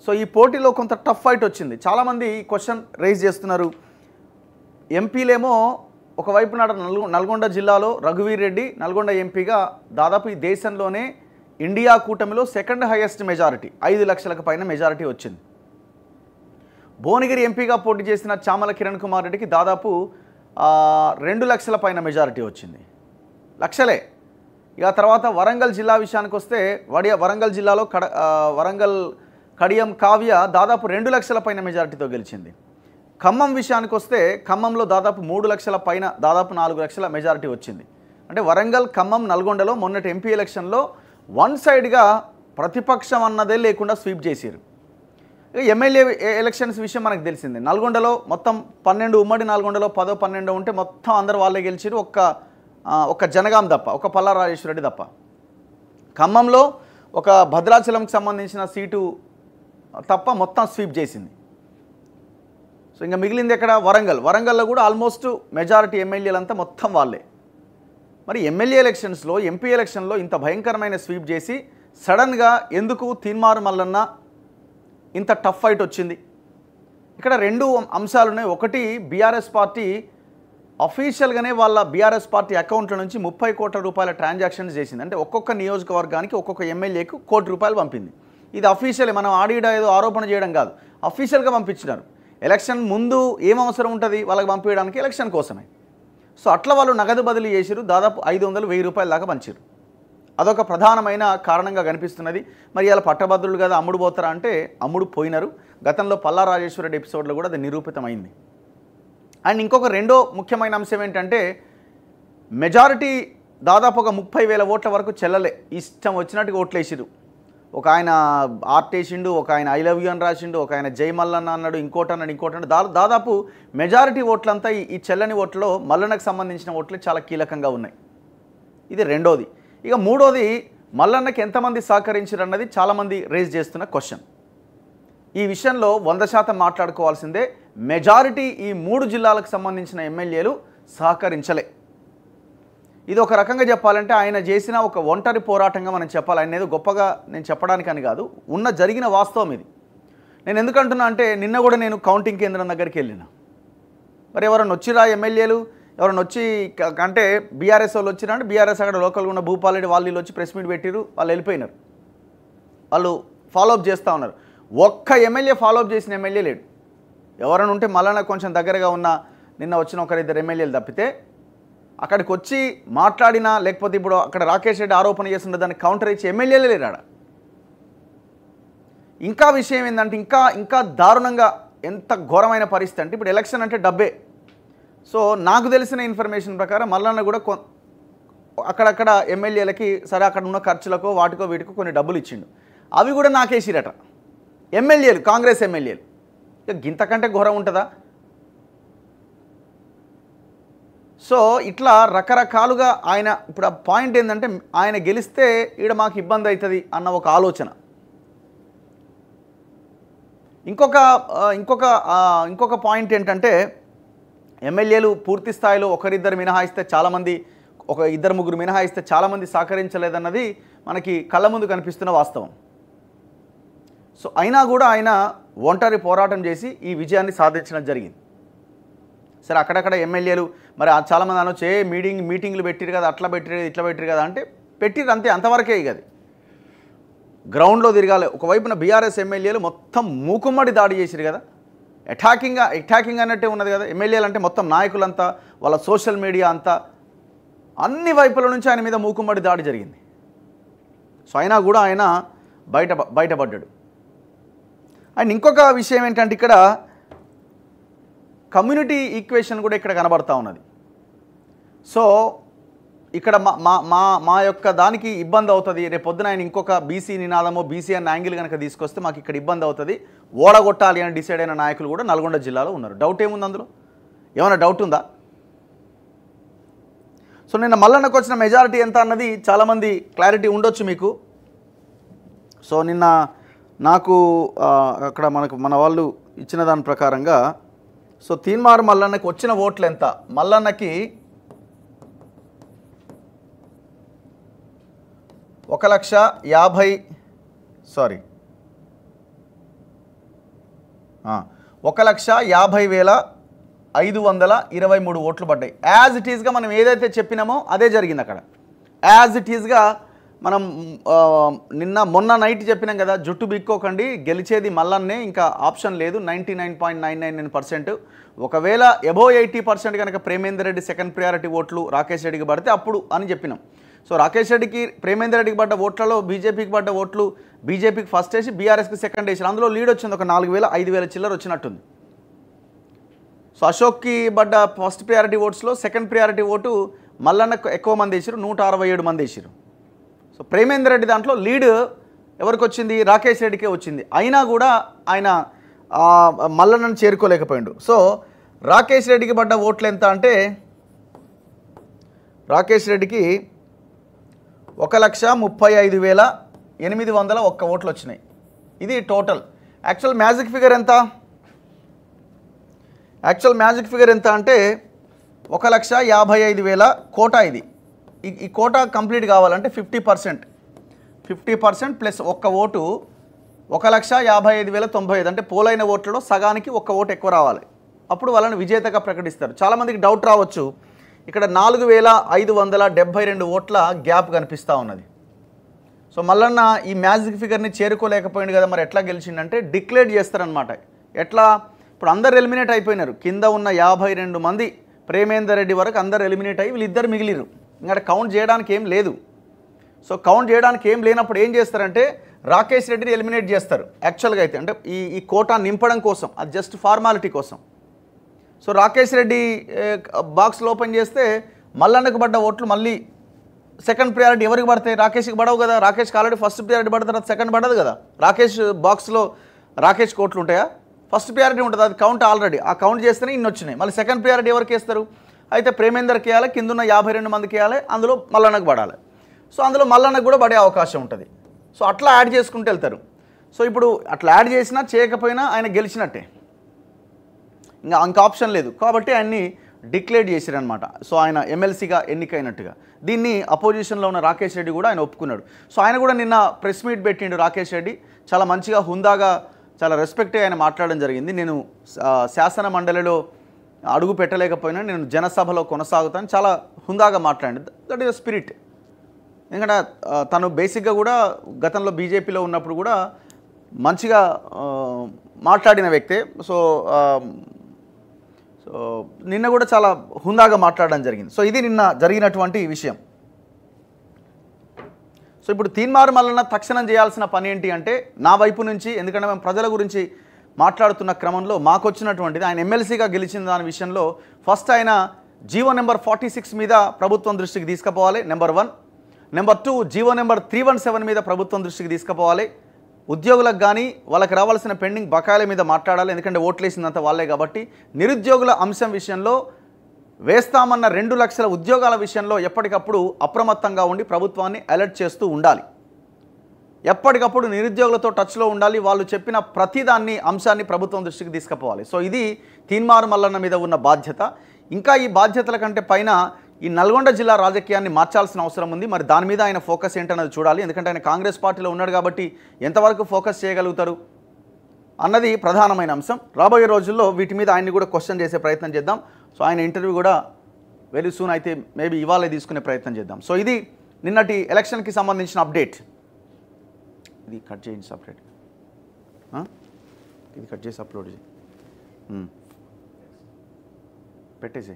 So ఈ పోటీలో కొంత టఫ్ ఫైట్ వచ్చింది. చాలామంది ఈ క్వశ్చన్ రైజ్ చేస్తున్నారు. ఎంపీలేమో ఒకవైపు నాడు నల్గొండ జిల్లాలో రఘువీర్ రెడ్డి నల్గొండ ఎంపీగా దాదాపు ఈ దేశంలోనే ఇండియా కూటమిలో సెకండ్ హైయెస్ట్ మెజారిటీ 5 లక్షలకు పైన మెజారిటీ వచ్చింది. భువనగిరి ఎంపీగా పోటీ చేసిన చామల కిరణ్ కుమార్ రెడ్డికి దాదాపు 2 లక్షల పైన మెజారిటీ వచ్చింది. లక్షలే. ఇక తర్వాత వరంగల్ జిల్లా విషయానికి వస్తే వరంగల్ జిల్లాలో వరంగల్ కడియం కావ్య దాదాపు 2 లక్షల పైన మెజారిటీతో గెలిచింది. ఖమ్మం విషయానికి వస్తే ఖమ్మంలో దాదాపు 3 లక్షల పైన దాదాపు 4 లక్షల మెజారిటీ వచ్చింది. అంటే వరంగల్, ఖమ్మం, నల్గొండలో మొన్నటి ఎంపీ ఎలక్షన్లో వన్ సైడ్గా ప్రతిపక్షం అన్నదే లేకుండా స్వీప్ చేశారు. ఎమ్మెల్యే ఎలక్షన్స్ విషయం మనకు తెలిసిందే. నల్గొండలో మొత్తం 12 ఉమ్మడి నల్గొండలో 10, 12 ఉంటే మొత్తం అందరు వాళ్ళే గెలిచారు. ఒక్క జనగాం తప్ప, ఒక పల్లా రాజేశ్వరరెడ్డి తప్ప. ఖమ్మంలో ఒక భద్రాచలంకి సంబంధించిన సీటు తప్ప మొత్తం స్వీప్ చేసింది. సో ఇంకా మిగిలింది ఎక్కడ? వరంగల్లో కూడా ఆల్మోస్ట్ మెజారిటీ ఎమ్మెల్యేలంతా మొత్తం వాళ్ళే. మరి ఎమ్మెల్యే ఎలక్షన్స్లో, ఎంపీ ఎలక్షన్లో ఇంత భయంకరమైన స్వీప్ చేసి సడన్గా ఎందుకు తీన్మార్ మల్లన్న ఇంత టఫ్ ఫైట్ వచ్చింది? ఇక్కడ 2 అంశాలు ఉన్నాయి. ఒకటి, బీఆర్ఎస్ పార్టీ అఫీషియల్గానే వాళ్ళ బీఆర్ఎస్ పార్టీ అకౌంట్ల నుంచి 30 కోట్ల రూపాయల ట్రాన్సాక్షన్స్ చేసింది. అంటే ఒక్కొక్క నియోజకవర్గానికి ఒక్కొక్క ఎమ్మెల్యేకు ₹1 కోటి పంపింది. ఇది అఫీషియల్, మనం ఆడిడ ఏదో ఆరోపణ చేయడం కాదు, అఫీషియల్గా పంపించినారు. ఎలక్షన్ ముందు ఏం అవసరం ఉంటుంది వాళ్ళకి పంపించడానికి? ఎలక్షన్ కోసమే. సో అట్లా వాళ్ళు నగదు బదిలీ చేసారు. దాదాపు 500, ₹1000 దాకా పంచారు. అదొక ప్రధానమైన కారణంగా కనిపిస్తున్నది. మరి ఇలా పట్టభద్రులు కదా అమ్ముడు పోతారా అంటే అమ్ముడు పోయినారు. గతంలో పల్లా రాజేశ్వరరెడ్డి ఎపిసోడ్లో కూడా అది నిరూపితమైంది. అండ్ ఇంకొక రెండో ముఖ్యమైన అంశం ఏంటంటే మెజారిటీ దాదాపు ఒక 30,000 ఓట్ల వరకు చెల్లలే. ఇష్టం వచ్చినట్టుగా ఓట్లు వేసిరు. ఒక ఆయన ఆర్ట్ వేసిండు, ఒక ఆయన ఐ లవ్ యూ అని రాసిండు, ఒక ఆయన జై మల్లన్న అన్నాడు, ఇంకోటి అన్నాడు. దాదాపు మెజారిటీ ఓట్లంతా ఈ చెల్లని ఓట్లలో మల్లన్నకు సంబంధించిన ఓట్లు చాలా కీలకంగా ఉన్నాయి. ఇది రెండోది. ఇక మూడోది, మల్లన్నకి ఎంతమంది సహకరించారు అన్నది చాలామంది రేజ్ చేస్తున్న క్వశ్చన్. ఈ విషయంలో 100% మాట్లాడుకోవాల్సిందే. మెజారిటీ ఈ 3 జిల్లాలకు సంబంధించిన ఎమ్మెల్యేలు సహకరించలే. ఇది ఒక రకంగా చెప్పాలంటే ఆయన చేసిన ఒక ఒంటరి పోరాటంగా మనం చెప్పాలి. ఆయన ఏదో గొప్పగా నేను చెప్పడానికని కాదు, జరిగిన వాస్తవం ఇది. నేను ఎందుకంటున్నా అంటే నిన్న కూడా నేను కౌంటింగ్ కేంద్రం దగ్గరికి వెళ్ళిన. మరి ఎవరైనా వచ్చిరా ఎమ్మెల్యేలు? ఎవరైనా వచ్చి అంటే బీఆర్ఎస్ వాళ్ళు వచ్చినా అంటే బీఆర్ఎస్ అక్కడ లోకల్గా ఉన్న భూపాల్ రెడ్డి వాళ్ళు వచ్చి ప్రెస్ మీట్ పెట్టిరు, వాళ్ళు వెళ్ళిపోయినారు. వాళ్ళు ఫాలోఅప్ చేస్తూ ఉన్నారు. ఒక్క ఎమ్మెల్యే ఫాలోఅప్ చేసిన ఎమ్మెల్యే లేడు. ఎవరైనా ఉంటే మళ్ళా కొంచెం దగ్గరగా ఉన్న నిన్న వచ్చిన 1-2 ఎమ్మెల్యేలు తప్పితే అక్కడికి వచ్చి మాట్లాడినా, లేకపోతే ఇప్పుడు అక్కడ రాకేష్ రెడ్డి ఆరోపణ చేస్తున్న దాన్ని కౌంటర్ ఇచ్చి ఎమ్మెల్యేలే లేరాడ. ఇంకా విషయం ఏంటంటే ఇంకా దారుణంగా ఎంత ఘోరమైన పరిస్థితి అంటే ఇప్పుడు ఎలక్షన్ అంటే డబ్బే. సో నాకు తెలిసిన ఇన్ఫర్మేషన్ ప్రకారం మల్లన్న కూడా అక్కడక్కడ ఎమ్మెల్యేలకి సరే అక్కడ ఉన్న ఖర్చులకో వాటికో వీటికో కొన్ని డబ్బులు ఇచ్చిండు. అవి కూడా నాకేసిరట ఎమ్మెల్యేలు, కాంగ్రెస్ ఎమ్మెల్యేలు. ఇక గింతకంటే ఘోరం ఉంటుందా? సో ఇట్లా రకరకాలుగా ఆయన ఇప్పుడు ఆ పాయింట్ ఏంటంటే ఆయన గెలిస్తే ఈడ మాకు ఇబ్బంది అవుతుంది అన్న ఒక ఆలోచన. ఇంకొక పాయింట్ ఏంటంటే ఎమ్మెల్యేలు పూర్తి స్థాయిలో ఒకరిద్దరు మినహాయిస్తే చాలామంది, 1-2-3 మినహాయిస్తే చాలామంది సహకరించలేదన్నది మనకి కళ్ళ ముందు కనిపిస్తున్న వాస్తవం. సో అయినా కూడా ఆయన ఒంటరి పోరాటం చేసి ఈ విజయాన్ని సాధించడం జరిగింది. సరే అక్కడక్కడ ఎమ్మెల్యేలు మరి చాలామంది అనొచ్చు, మీటింగ్లు పెట్టిరు కదా, అట్లా పెట్టిరు ఇట్లా పెట్టిరు కదా అంటే పెట్టిరు అంతే, అంతవరకే. ఇక అది గ్రౌండ్లో తిరగాలి. ఒకవైపున బీఆర్ఎస్ ఎమ్మెల్యేలు మొత్తం మూకుమ్మడి దాడి చేసిరు కదా, అటాకింగ్ అన్నట్టే ఉన్నది కదా. ఎమ్మెల్యేలు అంటే మొత్తం నాయకులంతా, వాళ్ళ సోషల్ మీడియా అంతా, అన్ని వైపుల నుంచి ఆయన మీద మూకుమ్మడి దాడి జరిగింది. సో అయినా కూడా ఆయన బయటపడ్డాడు. అండ్ ఇంకొక విషయం ఏంటంటే ఇక్కడ కమ్యూనిటీ ఈక్వేషన్ కూడా ఇక్కడ కనబడతా ఉన్నది. సో ఇక్కడ మా యొక్క దానికి ఇబ్బంది అవుతుంది. రేపు పొద్దున ఆయన ఇంకొక బీసీ నినాదమో బీసీ అన్న యాంగిల్ కనుక తీసుకొస్తే మాకు ఇక్కడ ఇబ్బంది అవుతుంది, ఓడగొట్టాలి అని డిసైడ్ అయిన నాయకులు కూడా నల్గొండ జిల్లాలో ఉన్నారు. డౌట్ ఏముంది అందులో? ఏమైనా డౌట్ ఉందా? సో నిన్న మల్లన్నకు వచ్చిన మెజారిటీ ఎంత అన్నది చాలామంది క్లారిటీ ఉండొచ్చు మీకు. సో నిన్న నాకు అక్కడ మన వాళ్ళు ఇచ్చిన దాని ప్రకారంగా సో తీన్మార్ మల్లన్నకి వచ్చిన ఓట్లు ఎంత? మల్లన్నకి 1,50,000 సారీ 1,50,523 ఓట్లు పడ్డాయి. యాజ్ ఇట్ ఈస్గా మనం ఏదైతే చెప్పినామో అదే జరిగింది అక్కడ. యాజ్ ఇట్ ఈస్గా మనం మొన్న నైట్ చెప్పినాం కదా, జుట్టు బిక్కోకండి, గెలిచేది మల్లన్నే, ఇంకా ఆప్షన్ లేదు, 99.999%. ఒకవేళ అబోవ్ 80% కనుక ప్రేమేందర్ రెడ్డి సెకండ్ ప్రియారిటీ ఓట్లు రాకేష్ రెడ్డికి పడితే అప్పుడు అని చెప్పినాం. సో రాకేష్ రెడ్డికి ప్రేమేందర్ రెడ్డికి పడ్డ ఓట్లలో బీజేపీకి పడ్డ ఓట్లు బీజేపీకి ఫస్ట్ వేసి బీఆర్ఎస్కి సెకండ్ వేసి అందులో లీడ్ వచ్చింది, ఒక 4,000-5,000 చిల్లర వచ్చినట్టుంది. సో అశోక్కి పడ్డ ఫస్ట్ ప్రియారిటీ ఓట్స్లో సెకండ్ ప్రియారిటీ ఓటు మల్లన్నకు ఎక్కువ మంది వేసారు, 167 మంది వేసారు. సో ప్రేమేందర్ రెడ్డి దాంట్లో లీడ్ ఎవరికి వచ్చింది? రాకేష్ రెడ్డికే వచ్చింది. అయినా కూడా ఆయన మల్లన్నను చేరుకోలేకపోయిండు. సో రాకేష్ రెడ్డికి పడ్డ ఓట్లు ఎంత అంటే, రాకేష్ రెడ్డికి 1,35,801 ఓట్లు వచ్చినాయి. ఇది టోటల్. యాక్చువల్ మ్యాజిక్ ఫిగర్ ఎంత? యాక్చువల్ మ్యాజిక్ ఫిగర్ ఎంత అంటే 1,55,000 కోటా. ఇది ఈ కోటా కంప్లీట్ కావాలంటే 50% ప్లస్ ఒక్క ఓటు 1,55,095 అంటే పోలైన ఓట్లలో సగానికి ఒక్క ఓటు ఎక్కువ రావాలి. అప్పుడు వాళ్ళని విజేతగా ప్రకటిస్తారు. చాలామందికి డౌట్ రావచ్చు, ఇక్కడ 4,572 ఓట్ల గ్యాప్ కనిపిస్తూ ఉన్నది. సో మల్లన్న ఈ మ్యాజిక్ ఫిగర్ని చేరుకోలేకపోయింది కదా, మరి ఎట్లా గెలిచిందంటే డిక్లేర్ చేస్తారనమాట. ఎట్లా? ఇప్పుడు అందరు ఎలిమినేట్ అయిపోయినారు. కింద ఉన్న 52 మంది ప్రేమేందర్ రెడ్డి వరకు అందరు ఎలిమినేట్ అయ్యి వీళ్ళిద్దరు మిగిలిరు. ఇంకా కౌంట్ చేయడానికి ఏం లేదు. సో కౌంట్ చేయడానికి ఏం లేనప్పుడు ఏం చేస్తారంటే రాకేష్ రెడ్డిని ఎలిమినేట్ చేస్తారు యాక్చువల్గా అయితే, అంటే ఈ కోటా నింపడం కోసం, అది జస్ట్ ఫార్మాలిటీ కోసం. సో రాకేష్ రెడ్డి బాక్స్లో ఓపెన్ చేస్తే మల్లన్నకు పడ్డ ఓట్లు మళ్ళీ సెకండ్ ప్రియారిటీ ఎవరికి పడతాయి? రాకేష్కి పడవు కదా. రాకేష్కి ఆల్రెడీ ఫస్ట్ ప్రియారిటీ పడతారు, అది సెకండ్ పడదు కదా. రాకేష్ బాక్స్లో రాకేష్ కోట్లు ఉంటాయా? ఫస్ట్ ప్రియారిటీ ఉంటుంది, అది కౌంట్ ఆల్రెడీ. ఆ కౌంట్ చేస్తేనే ఇన్ని వచ్చినాయి. మళ్ళీ సెకండ్ ప్రియారిటీ ఎవరికి వేస్తారు? అయితే ప్రేమేందర్కి వేయాలి, కింద ఉన్న 52 మందికి వేయాలి, అందులో మల్లన్నకు పడాలి. సో అందులో మల్లన్నకు కూడా పడే అవకాశం ఉంటుంది. సో అట్లా యాడ్ చేసుకుంటూ వెళ్తారు. సో ఇప్పుడు అట్లా యాడ్ చేసినా చేయకపోయినా ఆయన గెలిచినట్టే, ఇంకా ఆప్షన్ లేదు. కాబట్టి ఆయన్ని డిక్లేర్ చేశారనమాట. సో ఆయన ఎమ్మెల్సీగా ఎన్నికైనట్టుగా. దీన్ని అపోజిషన్లో ఉన్న రాకేష్ రెడ్డి కూడా ఆయన ఒప్పుకున్నాడు. సో ఆయన కూడా నిన్న ప్రెస్ మీట్ పెట్టిండు రాకేష్ రెడ్డి. చాలా మంచిగా హుందాగా చాలా రెస్పెక్టే ఆయన మాట్లాడడం జరిగింది. నేను శాసన మండలిలో అడుగు పెట్టలేకపోయినా నేను జనసభలో కొనసాగుతాను, చాలా హుందాగా మాట్లాడింది. That is spirit. ఎందుకంటే తను బేసిక్గా కూడా గతంలో బీజేపీలో ఉన్నప్పుడు కూడా మంచిగా మాట్లాడిన వ్యక్తే. సో సో నిన్న కూడా చాలా హుందాగా మాట్లాడడం జరిగింది. సో ఇది నిన్న జరిగినటువంటి విషయం. సో ఇప్పుడు తీన్మార్ మల్లన్న తక్షణం చేయాల్సిన పని ఏంటి అంటే, నా వైపు నుంచి, ఎందుకంటే మేము ప్రజల గురించి మాట్లాడుతున్న క్రమంలో మాకు వచ్చినటువంటిది, ఆయన ఎమ్మెల్సీగా గెలిచిన దాని విషయంలో ఫస్ట్ ఆయన జీవో నెంబర్ 46 మీద ప్రభుత్వం దృష్టికి తీసుకుపోవాలి, నెంబర్ 1. నెంబర్ 2, జీవో నెంబర్ 317 మీద ప్రభుత్వం దృష్టికి తీసుకుపోవాలి. ఉద్యోగులకు కానీ వాళ్ళకి రావాల్సిన పెండింగ్ బకాయిల మీద మాట్లాడాలి, ఎందుకంటే ఓట్లేసిందంతా వాళ్ళే కాబట్టి. నిరుద్యోగుల అంశం విషయంలో వేస్తామన్న 2 లక్షల ఉద్యోగాల విషయంలో ఎప్పటికప్పుడు అప్రమత్తంగా ఉండి ప్రభుత్వాన్ని అలర్ట్ చేస్తూ ఉండాలి. ఎప్పటికప్పుడు నిరుద్యోగులతో టచ్లో ఉండాలి. వాళ్ళు చెప్పిన ప్రతిదాన్ని అంశాన్ని ప్రభుత్వం దృష్టికి తీసుకుపోవాలి. సో ఇది తీన్మార్ మల్లన్న మీద ఉన్న బాధ్యత. ఇంకా ఈ బాధ్యతల కంటే పైన ఈ నల్గొండ జిల్లా రాజకీయాన్ని మార్చాల్సిన అవసరం ఉంది. మరి దాని మీద ఆయన ఫోకస్ ఏంటన్నది చూడాలి. ఎందుకంటే ఆయన కాంగ్రెస్ పార్టీలో ఉన్నాడు కాబట్టి ఎంతవరకు ఫోకస్ చేయగలుగుతారు అన్నది ప్రధానమైన అంశం. రాబోయే రోజుల్లో వీటి మీద ఆయన్ని కూడా క్వశ్చన్ చేసే ప్రయత్నం చేద్దాం. సో ఆయన ఇంటర్వ్యూ కూడా వెరీ సూన్ అయితే మేబీ ఇవాళ తీసుకునే ప్రయత్నం చేద్దాం. సో ఇది నిన్నటి ఎలక్షన్కి సంబంధించిన అప్డేట్. ఇది కట్ చేయండి సపరేట్, ఇది కట్ చేసి అప్లోడ్ చేయి, పెట్టేసి.